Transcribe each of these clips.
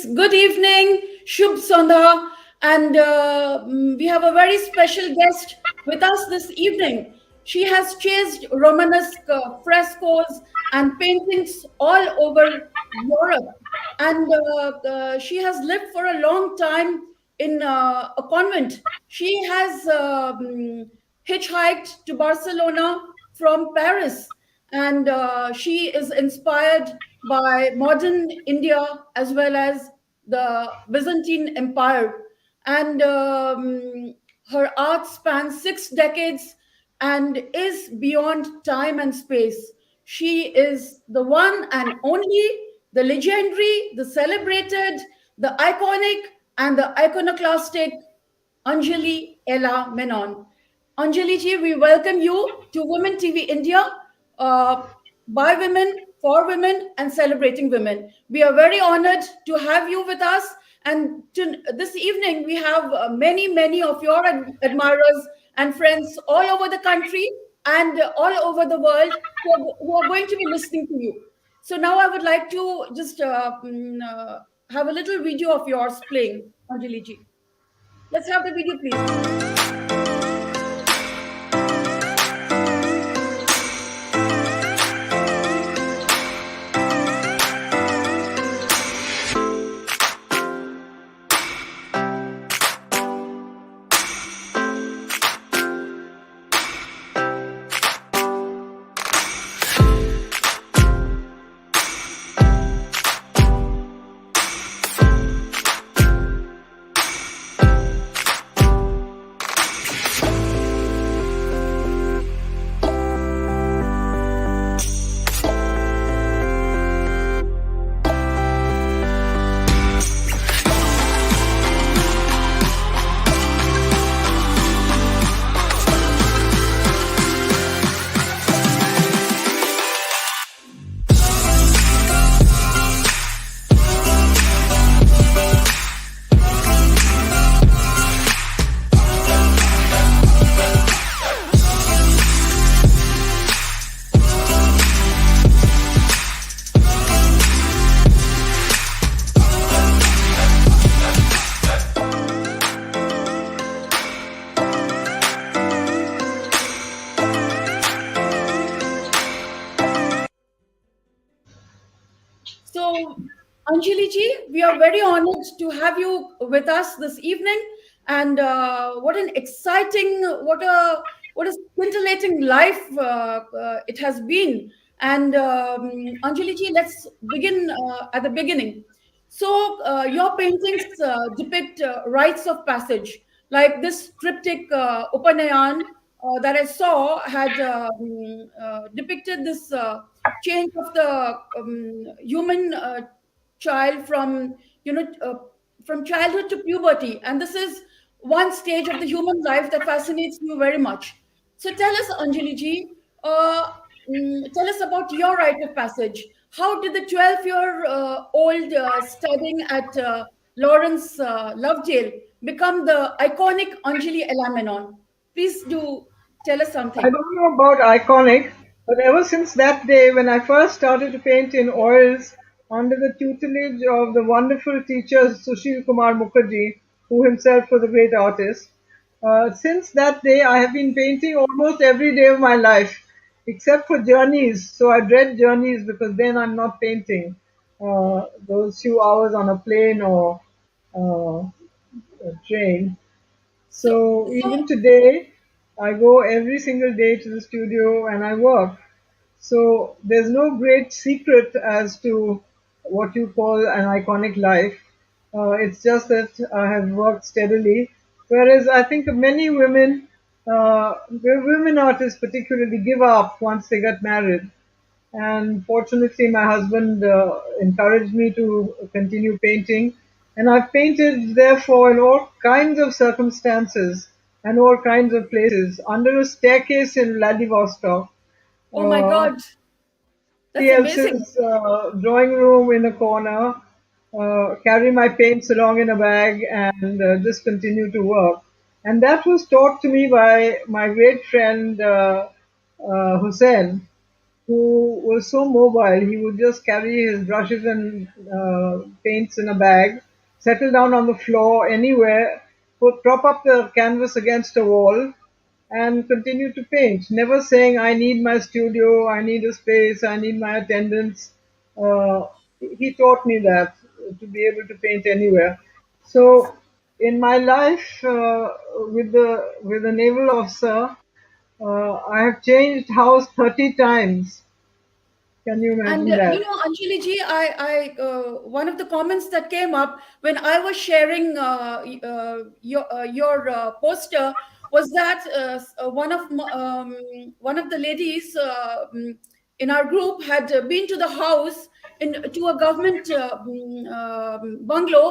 good evening, Shubh Sondha, and we have a very special guest with us this evening. She has chased Romanesque frescoes and paintings all over Europe, and she has lived for a long time in a convent. She has hitchhiked to Barcelona from Paris, and she is inspired by modern India as well as the Byzantine Empire. And her art spans 6 decades and is beyond time and space. She is the one and only, the legendary, the celebrated, the iconic, and the iconoclastic Anjolie Ela Menon. Anjali ji, we welcome you to Women TV India, uh, by women, for women, and celebrating women. We are very honored to have you with us. And this evening, we have many of your admirers and friends all over the country and all over the world who are going to be listening to you. So now I would like to just have a little video of yours playing, Anjali ji. Let's have the video, please. So, Anjali ji, we are very honored to have you with us this evening. And what an exciting, what a scintillating life it has been. And Anjali ji, let's begin at the beginning. So, your paintings depict rites of passage, like this triptych Upanayan that I saw had depicted this change of the human child from from childhood to puberty, and this is one stage of the human life that fascinates you very much. So tell us, Anjali ji, tell us about your rite of passage. How did the 12-year-old studying at Lawrence Lovedale become the iconic Anjali Ela Menon? Please do tell us I something. don't know about iconic, but ever since that day when I first started to paint in oils under the tutelage of the wonderful teacher Sushil Kumar Mukherjee, who himself was a great artist, since that day I have been painting almost every day of my life, except for journeys. So I dread journeys because then I'm not painting those few hours on a plane or a train. So, So so even today, I go every single day to the studio and I work. So there's no great secret as to what you call an iconic life. It's just that I have worked steadily. Whereas I think many women artists particularly give up once they get married. And fortunately, my husband encouraged me to continue painting. And I've painted, therefore, in all kinds of circumstances and all kinds of places. Under a staircase in Vladivostok, oh my uh, God, that's somebody amazing. else's drawing room in a corner, carry my paints along in a bag, and just continue to work. And that was taught to me by my great friend Hussein, who was so mobile. He would just carry his brushes and paints in a bag, settle down on the floor anywhere, prop up the canvas against a wall, and continue to paint. Never saying, "I need my studio, I need a space, I need my attendance." He taught me that to be able to paint anywhere. So, in my life with the naval officer, I have changed house 30 times. Can you And imagine that? Anjali ji, one of the comments that came up when I was sharing your poster was that one of the ladies in our group had been to the house to a government bungalow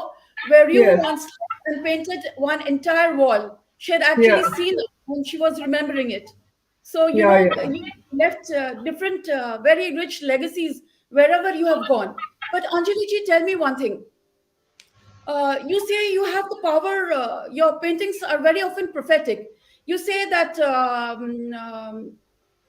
where you Yes, once slept and painted one entire wall. She had yeah, actually seen it and she was remembering it. So, yeah, yeah. you left different, very rich legacies wherever you have gone. But Anjali ji, tell me one thing. You say you have the power, your paintings are very often prophetic. You say that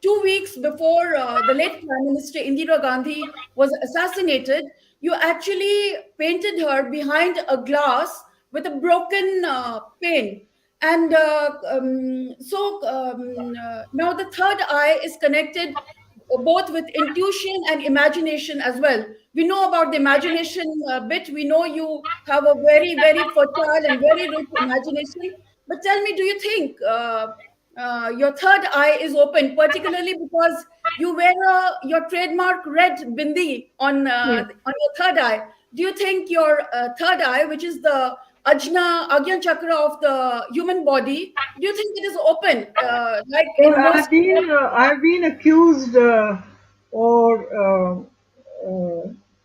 2 weeks before the late Prime Minister Indira Gandhi was assassinated, you actually painted her behind a glass with a broken pane. And now the third eye is connected both with intuition and imagination as well. We know about the imagination bit. We know you have a very, very fertile and very rich imagination. But tell me, do you think your third eye is open, particularly because you wear your trademark red bindi on your third eye? Do you think your third eye, which is the Agyan Chakra of the human body, do you think it is open, like Well, in most? I've been accused or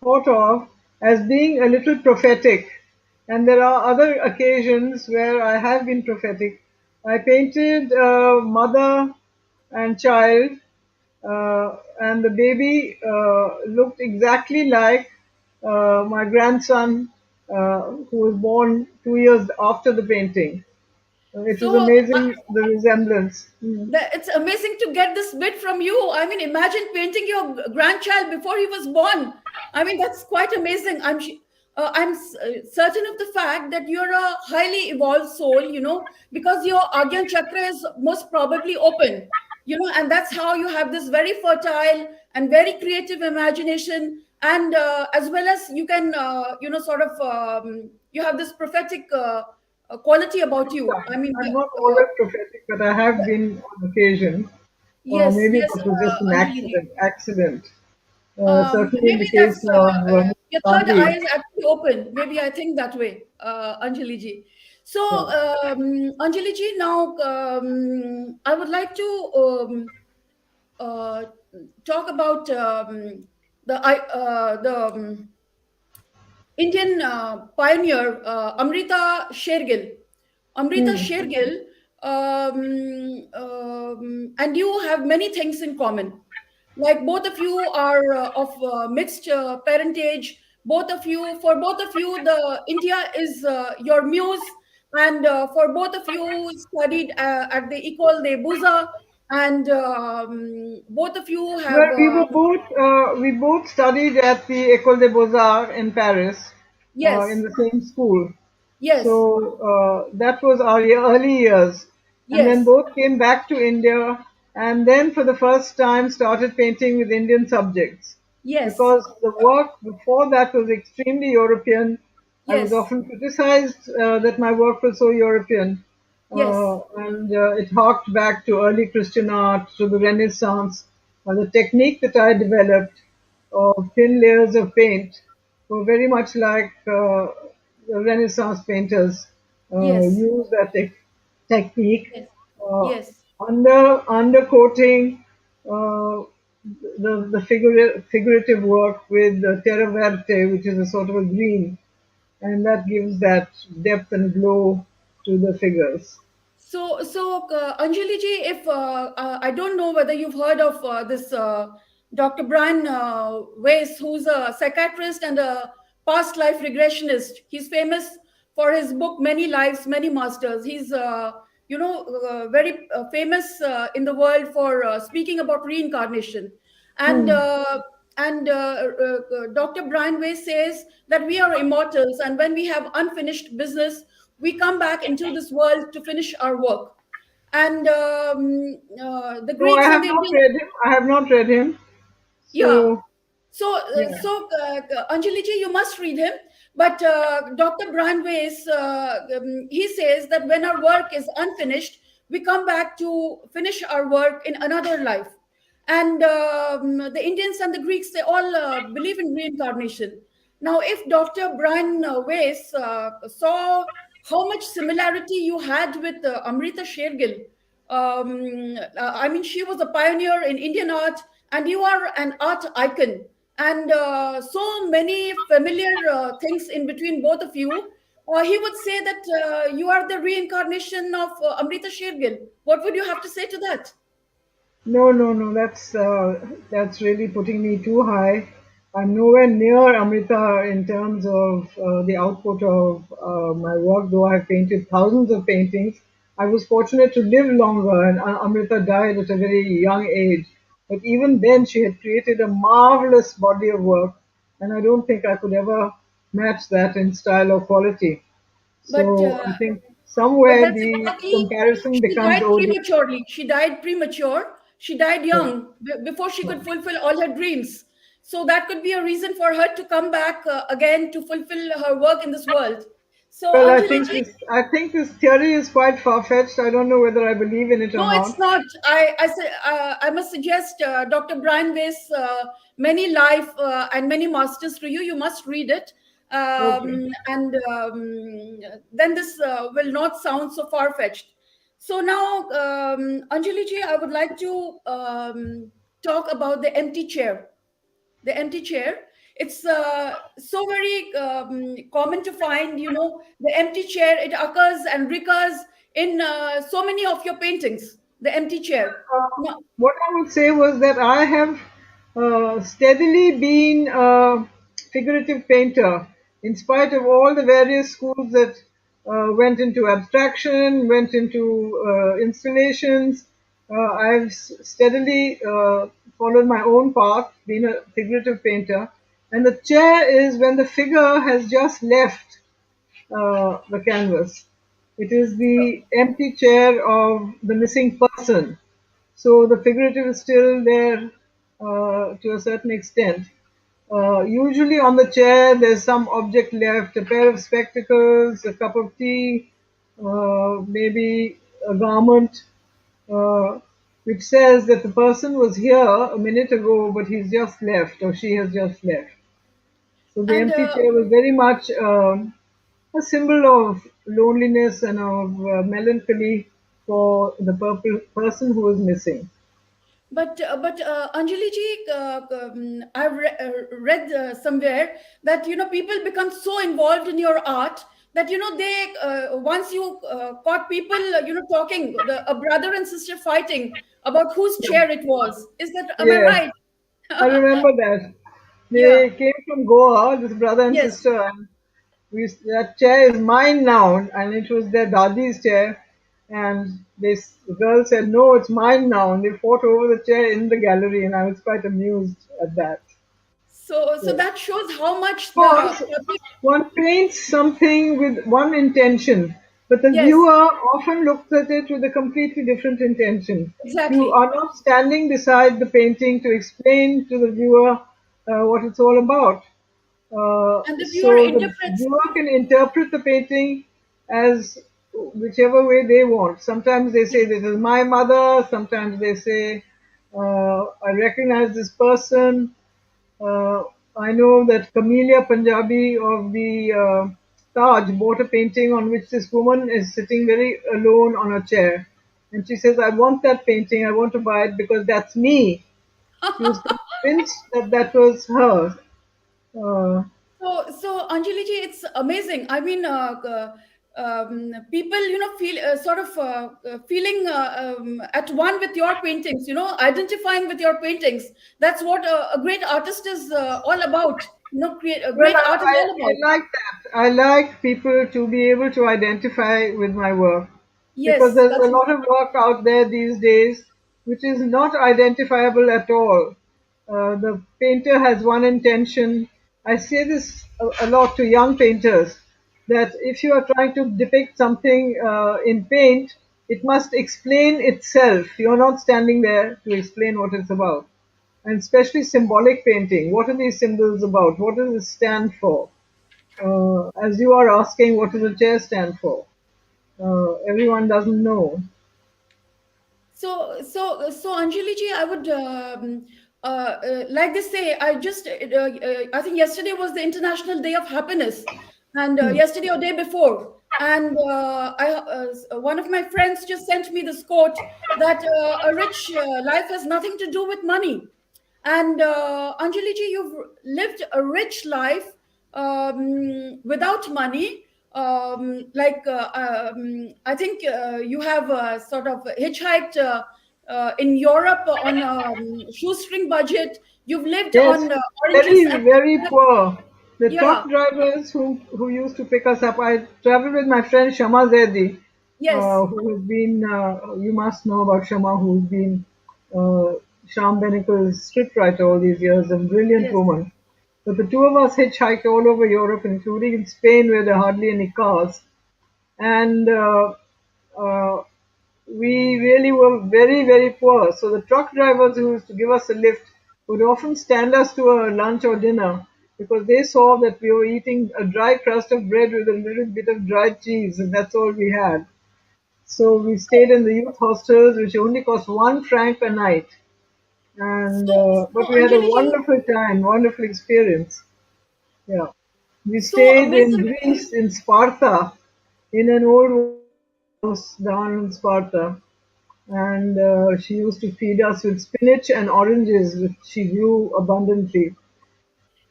thought of as being a little prophetic, and there are other occasions where I have been prophetic. I painted mother and child, and the baby looked exactly like my grandson, who was born 2 years after the painting. It was So amazing, the resemblance. Mm. it's amazing to get this bit from you. I mean, imagine painting your grandchild before he was born. I mean, that's quite amazing. Certain of the fact that you're a highly evolved soul, because your Agyan chakra is most probably open, and that's how you have this very fertile and very creative imagination. And as well as you can, sort of, you have this prophetic quality about you. I mean, I'm not always prophetic, but I have been on occasion. yes, Maybe yes, that was just an Anjali ji. accident. Certainly in Maybe the case that's of your third eye Gandhi. is actually open. Maybe I think that way, Anjali ji. So, Yeah. Anjali ji, now I would like to uh, talk about the Indian pioneer Amrita Shergill. Amrita Hmm. Shergill, and you have many things in common. Like both of you are of mixed parentage. For both of you, the India is your muse, and for both of you studied at the École des Beaux-Arts, and both of you have Well, we both studied at the École des Beaux-Arts in Paris, in yes, the same school. So yes, that was our early years. And then yes, both came back to India and then for the first time started painting with Indian subjects. yes, Because the work before that was extremely European. I was yes, often criticized that my work was so European. yes, And it harked back to early Christian art, to the Renaissance. The technique that I developed of thin layers of paint were very much like the Renaissance painters yes, use that technique. yes, Uh, yes. Undercoating uh, the figurative work with the terra verte, which is a sort of a green, and that gives that depth and glow to the figures. Anjali ji, if I don't know whether you've heard of this Dr. Brian Weiss, who's a psychiatrist and a past life regressionist. He's famous for his book Many Lives, Many Masters. He's very famous in the world for speaking about reincarnation. and Hmm. uh, and Dr. Brian Way says that we are immortals, and when we have unfinished business, we come back into this world to finish our work. And the No, I Greeks and have the not Indians. read him. I have not read him. Yeah. So yeah. Anjali ji, you must read him. But Dr. Brian Weiss, he says that when our work is unfinished, we come back to finish our work in another life. And the Indians and the Greeks, they all believe in reincarnation. Now, if Dr. Brian Weiss saw how much similarity you had with Amrita Shergill, I mean, she was a pioneer in Indian art, and you are an art icon, and so many familiar things in between both of you. He would say that you are the reincarnation of Amrita Shergill. What would you have to say to that? No, no, no. That's really putting me too high. I'm nowhere near Amrita in terms of the output of my work. Though I've painted thousands of paintings, I was fortunate to live longer, and Amrita died at a very young age. But even then, she had created a marvelous body of work, and I don't think I could ever match that in style or quality. But So I think but somewhere that's the exactly, comparison she becomes died odious. prematurely. She died premature. She died Yeah. young before she could fulfill all her dreams. So that could be a reason for her to come back again to fulfill her work in this world. So Well, Anjali ji, I think this theory is quite far fetched. I don't know whether I believe in it or no, it's not. not. I must suggest Dr. Brian Weiss' many life and many masters to you. You must read it, Okay. and then this will not sound so far fetched. So now, Anjali ji, I would like to talk about the empty chair. The empty chair. It's so very common to find. The empty chair. It occurs and recurs in so many of your paintings. The empty chair. No, What I would say was that I have steadily been a figurative painter, in spite of all the various schools that went into abstraction, went into installations. I've steadily followed my own path, been a figurative painter. And the chair is when the figure has just left the canvas. It is the empty chair of the missing person. So the figurative is still there to a certain extent. Usually on the chair, there's some object left, a pair of spectacles, a cup of tea, maybe a garment, uh, which says that the person was here a minute ago, but he's just left or she has just left. So the and empty chair was very much a symbol of loneliness and of melancholy for the person who was missing. but Anjali ji, I've read somewhere that people become so involved in your art that they once you caught people talking, a brother and sister fighting about whose chair it was. Is that, am I Yes, right? I remember that. Yeah. They came from Goa, this brother and Yes. sister, and that chair is mine now, and it was their dadi's chair. And the girl said, "No, it's mine now," and they fought over the chair in the gallery, and I was quite amused at that. So Yeah. that shows how much the Course, public. one paints something with one intention, but the Yes, viewer often looks at it with a completely different intention. You exactly. are not standing beside the painting to explain to the viewer what it's all about. And the viewer So the interprets. viewer can interpret the painting as whichever way they want. Sometimes they say, "This is my mother." Sometimes they say, "I recognize this person." Uh, I know that Camellia Punjabi of the Taj bought a painting on which this woman is sitting very alone on a chair. And she says, "I want that painting. I want to buy it because that's me." She was convinced that that was her. Uh, So Anjali ji, it's amazing. I mean, people, feel sort of feeling at one with your paintings. Identifying with your paintings. That's what a great artist is all about. Create a well, great art is all I about. like that. I like people to be able to identify with my work because Yes, there's a that's lot of work out there these days which is not identifiable at all. the painter has one intention. I say this a lot to young painters that if you are trying to depict something in paint, it must explain itself. You're not standing there to explain what it's about. And especially symbolic painting. What are these symbols about? What does it stand for? As you are asking, what does a chair stand for? Everyone doesn't know. So Anjali ji, I would like they say. I think yesterday was the International Day of Happiness, and Hmm. yesterday or day before, and one of my friends just sent me this quote that a rich life has nothing to do with money. And Anjali ji, you've lived a rich life without money. I think you have sort of hitchhiked in Europe on a shoestring budget. You've lived Yes, on oranges very, and very poor. The yeah, truck drivers who used to pick us up, I traveled with my friend Shama Zaidi, yes, who has been, you must know about Shama, who's been uh, Sham Benekal's scriptwriter all these years, a brilliant yes. woman. But the two of us hitchhiked all over Europe, including in Spain, where there are hardly any cars. And uh, we really were very, very poor. So the truck drivers who used to give us a lift would often stand us to a lunch or dinner because they saw that we were eating a dry crust of bread with a little bit of dried cheese, and that's all we had. So we stayed in the youth hostels, which only cost 1 franc a night. And So but we had a Anjali ji, wonderful time, wonderful experience. Yeah, we so stayed in amazing. Greece, in Sparta, in an old woman's house down in Sparta, and she used to feed us with spinach and oranges, which she grew abundantly.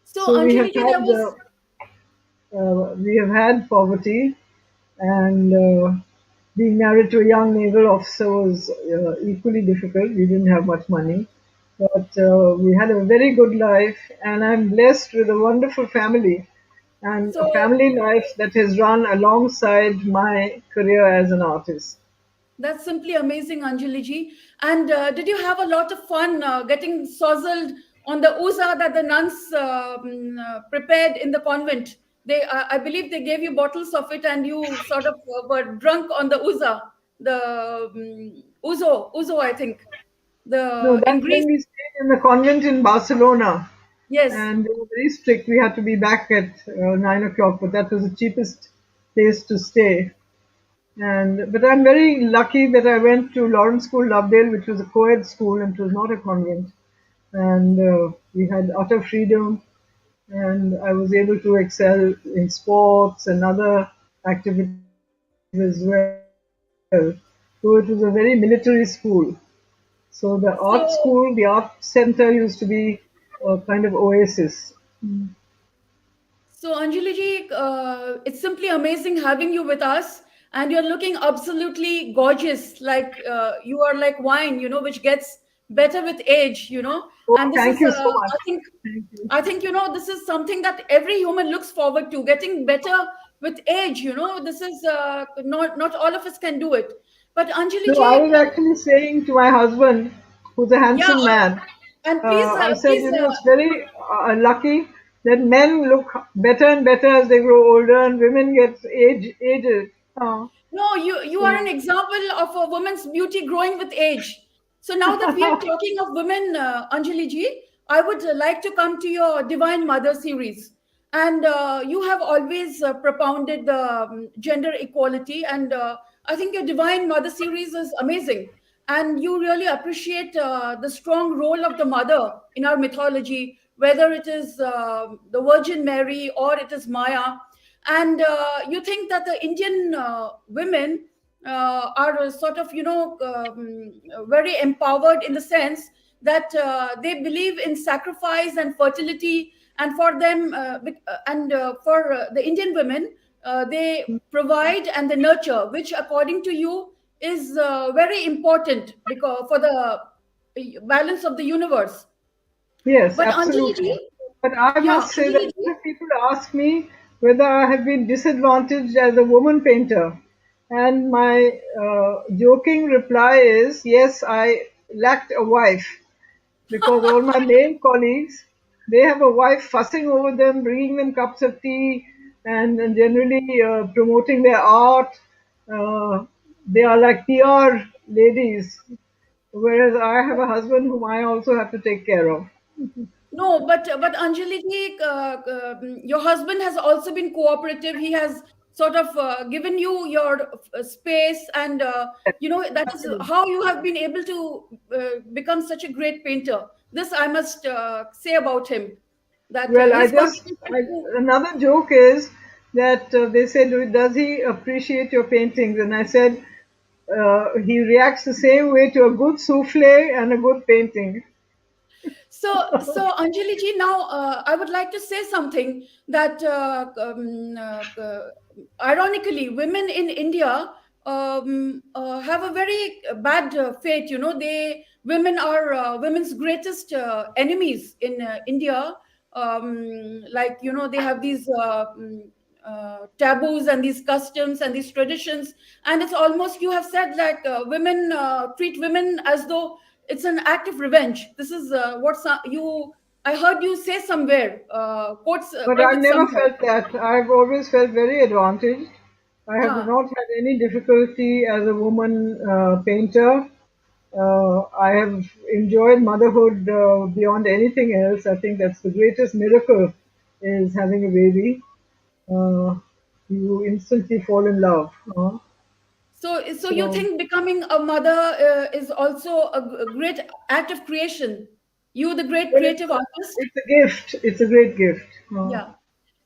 So So Anjali ji, there was we have had poverty, and being married to a young naval officer was equally difficult. We didn't have much money, but we had a very good life, and I'm blessed with a wonderful family and a so. family life that has run alongside my career as an artist. That's simply amazing, Anjali ji. And did you have a lot of fun getting sozzled on the uza that the nuns prepared in the convent? I believe, they gave you bottles of it, and you sort of were drunk on the uza, the uzo, I think, No, the in that's Greece. when we stayed in the convent in Barcelona, Yes. and they were very strict. We had to be back at 9 o'clock, but that was the cheapest place to stay. And but I'm very lucky that I went to Lawrence School, Lovedale, which was a co-ed school and it was not a convent. And we had utter freedom, and I was able to excel in sports and other activities as well. So it was a very military school. So the art school, the So art center used to be a kind of oasis. So, Anjali ji, it's simply amazing having you with us, and you're looking absolutely gorgeous. Like you are like wine, which gets better with age. Oh, And this thank is, you so much. I think, Thank you. this is something that every human looks forward to, getting better with age. This is not all of us can do it. But Anjali No, I ji, was actually saying to my husband, who's a yeah, handsome man, and please, I said, please, it's very lucky that men look better and better as they grow older, and women get aged. no, you are an So, example of a woman's beauty growing with age. So now that we are talking of women, Anjali ji, I would like to come to your Divine Mother series. And you have always propounded the gender equality, and I think your Divine Mother series is amazing. And you really appreciate the strong role of the mother in our mythology, whether it is the Virgin Mary or it is Maya. And you think that the Indian women are sort of very empowered in the sense that they believe in sacrifice and fertility, and for them and for the Indian women, they provide and they nurture, which according to you is very important because for the balance of the universe. yes, But Anjali ji, absolutely. But I yeah, must say that Anjali a ji, lot of people ask me whether I have been disadvantaged as a woman painter. And my joking reply is yes, I lacked a wife. because all my male colleagues, they have a wife fussing over them, bringing them cups of tea, and generally promoting their art. They are like PR ladies, whereas I have a husband whom I also have to take care of. No, but Anjali ji, your husband has also been cooperative. He has sort of given you your space, and Yes, that is absolutely. how you have been able to become such a great painter. This I must say about him, that Well, his contribution to. another joke is that they said, "Does he appreciate your paintings?" And I said, he reacts the same way to a good souffle and a good painting. So Anjali ji, now I would like to say something that, ironically, women in India have a very bad fate. Women are women's greatest enemies in India. Like they have these taboos and these customs and these traditions, and it's almost, you have said, like women treat women as though it's an act of revenge. This is what you I heard you say somewhere, But quote I've it never somewhere. felt that. I've always felt very advantaged. I have Huh. not had any difficulty as a woman painter. I have enjoyed motherhood beyond anything else. I think that's the greatest miracle is having a baby. Uh, you instantly fall in love. So you So think becoming a mother is also a great act of creation? You, the great well, creative artist? it's a gift. It's a great gift. Yeah.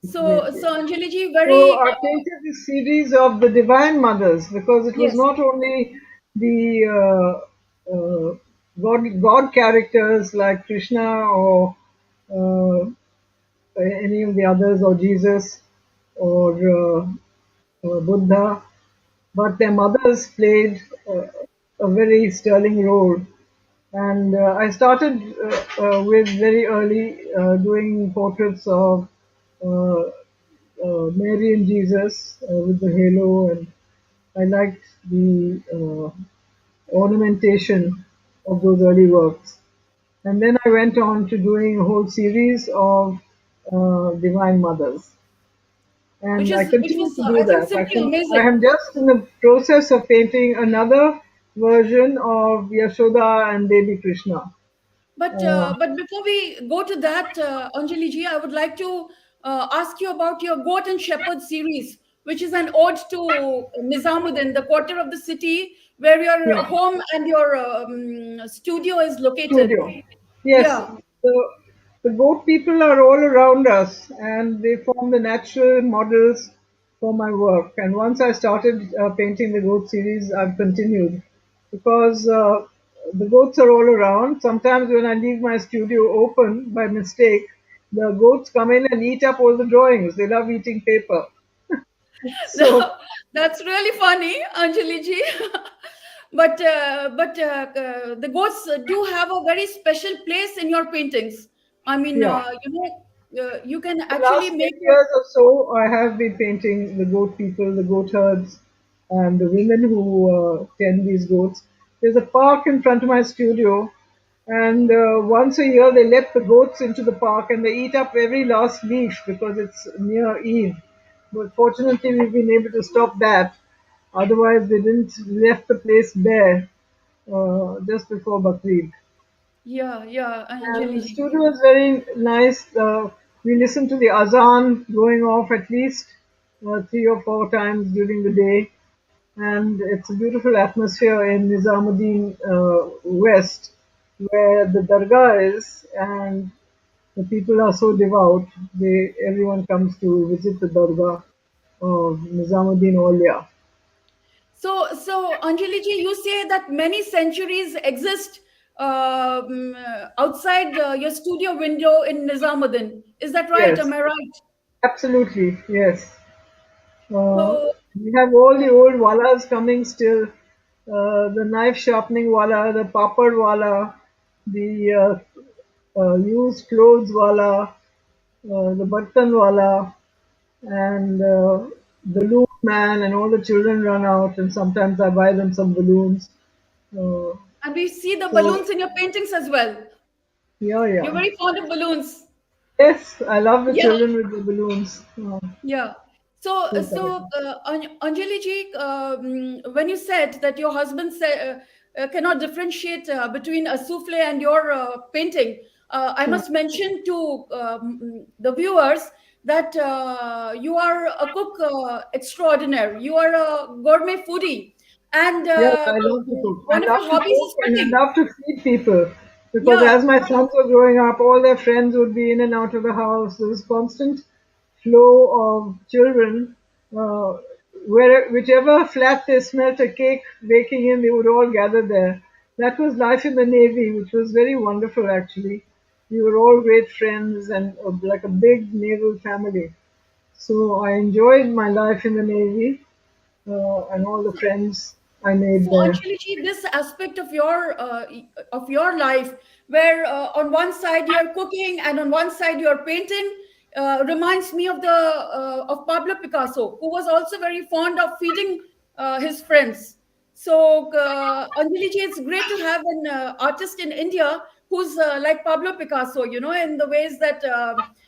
It's a great So gift. Anjali ji, So very I painted this series of the Divine Mothers because it was yes. not only the God characters like Krishna or uh, any of the others, or Jesus or Buddha, but their mothers played a very sterling role. And I started with very early doing portraits of uh, Mary and Jesus with the halo, and I liked the ornamentation of those early works. And then I went on to doing a whole series of Divine Mothers, which and I is which continue was to do I think that. simply I amazing. am just in the process of painting another version of Yashoda and Baby Krishna. Uh, But before we go to that, Anjali ji, I would like to ask you about your Goat and Shepherd series, which is an ode to Nizamuddin, the quarter of the city where your yeah. home and your studio is located. Studio. Yes, Yeah, the goat people are all around us and they form the natural models for my work. And once I started painting the goat series, I've continued because the goats are all around. Sometimes when I leave my studio open by mistake, the goats come in and eat up all the drawings. They love eating paper. So, that's really funny, Anjali ji. The goats do have a very special place in your paintings. I mean, yeah. you can The actually last 10 make your. years or so, I have been painting the goat people, the goat herds, and the women who tend these goats. There's a park in front of my studio, and once a year they let the goats into the park and they eat up every last leaf because it's near Eid. But fortunately, we've been able to stop that. Otherwise, they didn't left the place bare just before Bakrid. Yeah, yeah, And Anjali the ji. studio is very nice. We listen to the azan going off at least 3 or 4 times during the day, and it's a beautiful atmosphere in Nizamuddin West, where the dargah is, and the people are so devout. Everyone comes to visit the dargah of Nizamuddin Aulia. So Anjali ji, you say that many centuries exist outside your studio window in Nizamuddin. Is that right? Yes, Am I right? absolutely. Yes. So, We have all uh, the old wallas coming still. The knife sharpening walla, the papad walla, the used clothes walla, the button walla, and the balloon man, and all the children run out, and sometimes I buy them some balloons. Uh, and we see the so balloons in your paintings as well. Yeah, You're yeah. very fond of balloons. Yes, I love the Yeah. children with the balloons. Yeah. So, So colorful. Anjali ji, when you said that your husband cannot differentiate between a souffle and your painting, I Hmm. must mention to the viewers that you are a cook extraordinaire. You are a gourmet foodie, and Yes, I love to cook. I one of love your to hobbies cook is and cooking. I love to feed people because Yeah. as my sons were growing up, all their friends would be in and out of the house. There was constant flow of children. Uh, whichever flat they smelt a cake baking in, they would all gather there. That was life in the Navy, which was very wonderful actually. We were all great friends and like a big naval family. So I enjoyed my life in the Navy and all the friends I made So there. Anjali ji, this aspect of your life, where on one side you're cooking and on one side you're painting, reminds me of the of Pablo Picasso, who was also very fond of feeding his friends. So Anjali ji, it's great to have an artist in India who's like Pablo Picasso, you know, in the ways that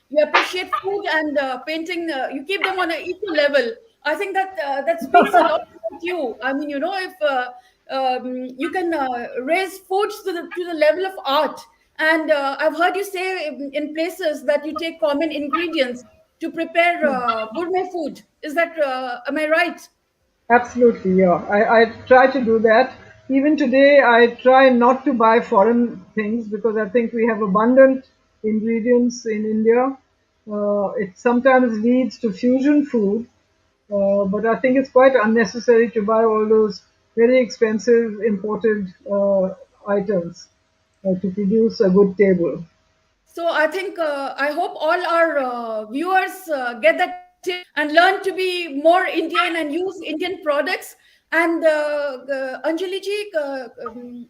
you appreciate food and painting. You keep them on an equal level. I think that that speaks a lot about you. I mean, you know, if you can raise foods to the level of art, and I've heard you say in places that you take common ingredients to prepare gourmet food. Is that am I right? Absolutely, yeah. I try to do that. Even today, I try not to buy foreign things because I think we have abundant ingredients in India. It sometimes leads to fusion food, but I think it's quite unnecessary to buy all those very expensive imported items to produce a good table. So I think I hope all our viewers get that tip and learn to be more Indian and use Indian products. And Anjali ji,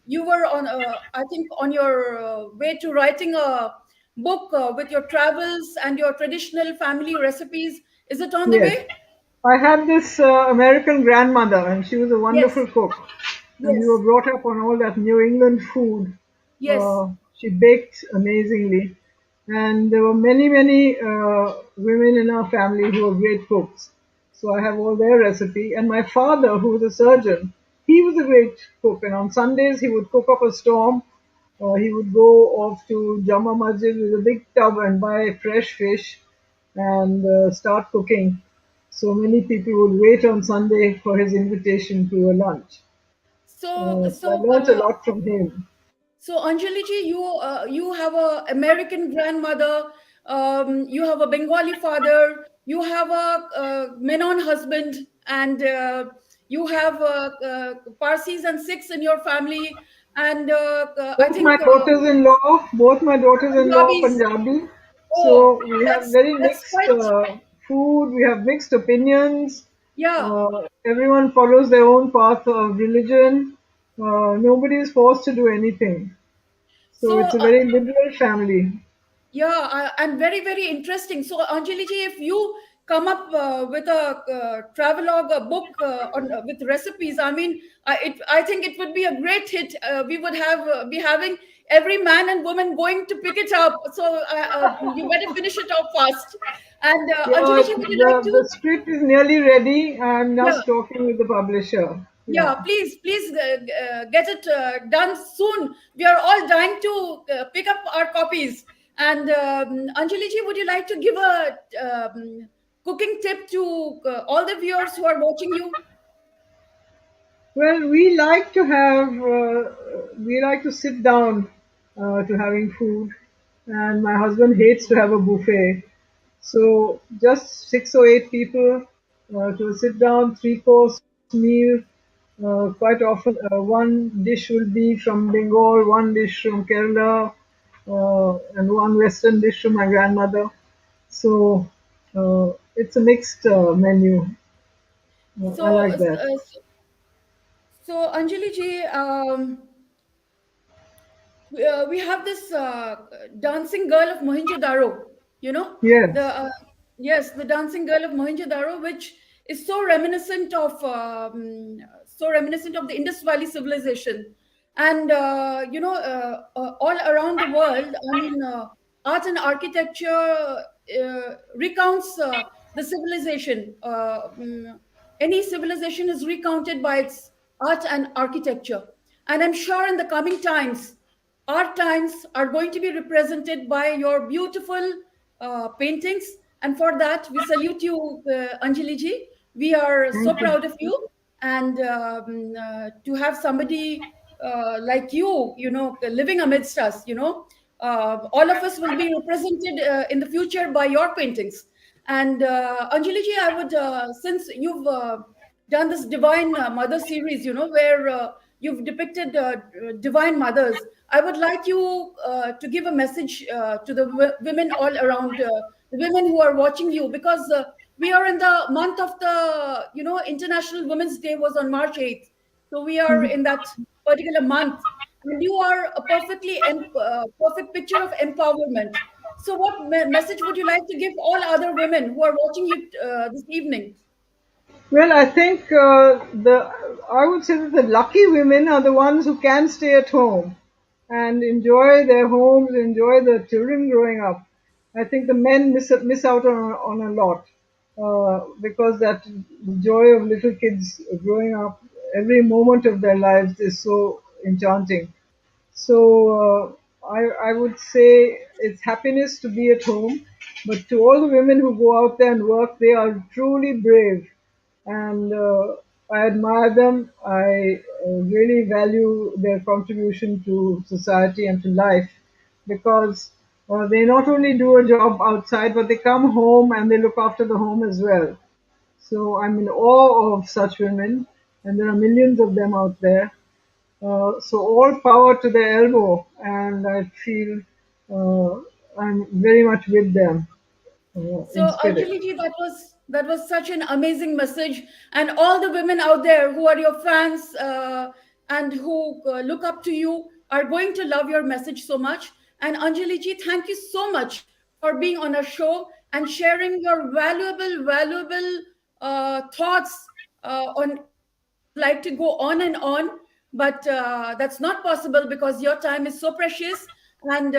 you were on I think on your way to writing a book with your travels and your traditional family recipes. Is it on the Yes. way? I had this American grandmother, and she was a Yes. wonderful cook. And we were Yes. brought up on all that New England food. Yes. She baked amazingly. And there were many, many women in our family who were great cooks. So I have all their recipe. And my father, who was a surgeon, he was a great cook. And on Sundays, he would cook up a storm. He would go off to Jama Masjid with a big tub and buy fresh fish and start cooking. So many people would wait on Sunday for his invitation to a lunch. So So I so learnt a lot from him. So Anjali ji, you have a American grandmother, you have a Bengali father, you have a, Menon husband, and you have Parsis and Sikhs in your family, and I think Both my daughters-in-law, Punjabis. Punjabi. Oh, So we have very that's mixed quite food. We have mixed opinions. yeah. Everyone follows their own path of religion. Nobody is forced to do anything. So So it's a very liberal family. yeah, and very, very interesting. So, Anjali ji, if you come up with a travelogue, a book on with recipes, I mean, I think it would be a great hit. We would have be having every man and woman going to pick it up. So, you better finish it off fast. And Yeah, Anjali ji, would you like the to? script is nearly ready. I'm Yeah, just talking with the publisher. yeah. Yeah. Please get it done soon. We are all dying to pick up our copies. And Anjali ji, would you like to give a cooking tip to all the viewers who are watching you? Well, we like to sit down to having food, and my husband hates to have a buffet. So just 6 or 8 people to a sit down 3 course meal. Quite often, one dish will be from Bengal, one dish from Kerala, and one Western dish from my grandmother. So it's a mixed menu. I So, like that. Anjali ji, we have this dancing girl of Mohenjo-daro, you know, the Yes. yes, the dancing girl of Mohenjo-daro, which is so reminiscent of the Indus Valley civilization. And all around the world, I mean, art and architecture recounts the civilization. Any civilization is recounted by its art and architecture. And I'm sure in the coming times, our times are going to be represented by your beautiful paintings. And for that, we salute you, Anjali ji. We are so Thank you. proud of you. And to have somebody like you know, living amidst us, all of us will be represented in the future by your paintings. And Anjali ji, I would, since you've done this Divine Mother series, where you've depicted divine mothers, I would like you to give a message to the women all around, the women who are watching you, because we are in the month of the, International Women's Day was on March 8th. So we are in that particular month, and you are a perfect picture of empowerment. So, what message would you like to give all other women who are watching you this evening? Well, I think I would say that the lucky women are the ones who can stay at home and enjoy their homes, enjoy the children growing up. I think the men miss out on a lot because that the joy of little kids growing up, every moment of their lives is so enchanting. So I would say it's happiness to be at home, but to all the women who go out there and work, they are truly brave, and I admire them. I really value their contribution to society and to life because they not only do a job outside, but they come home and they look after the home as well. So I'm in awe of such women, and there are millions of them out there. So all power to the elbow, and I feel uh, I'm very much with them in So, spirit. Anjali ji, that was such an amazing message, and all the women out there who are your fans and who look up to you are going to love your message so much. And Anjali ji, thank you so much for being on our show and sharing your valuable thoughts on air. I would like to go on and on, but that's not possible because your time is so precious, and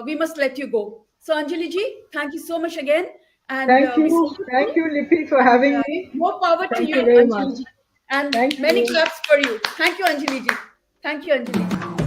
we must let you go. So, Anjali ji, thank you so much again, and we salute Thank you, you, Lippy, for and having me. more power to Thank you you, very much. Anjali ji, and Thank many you. claps for you. Thank you, Anjali ji. Thank you, Anjali ji.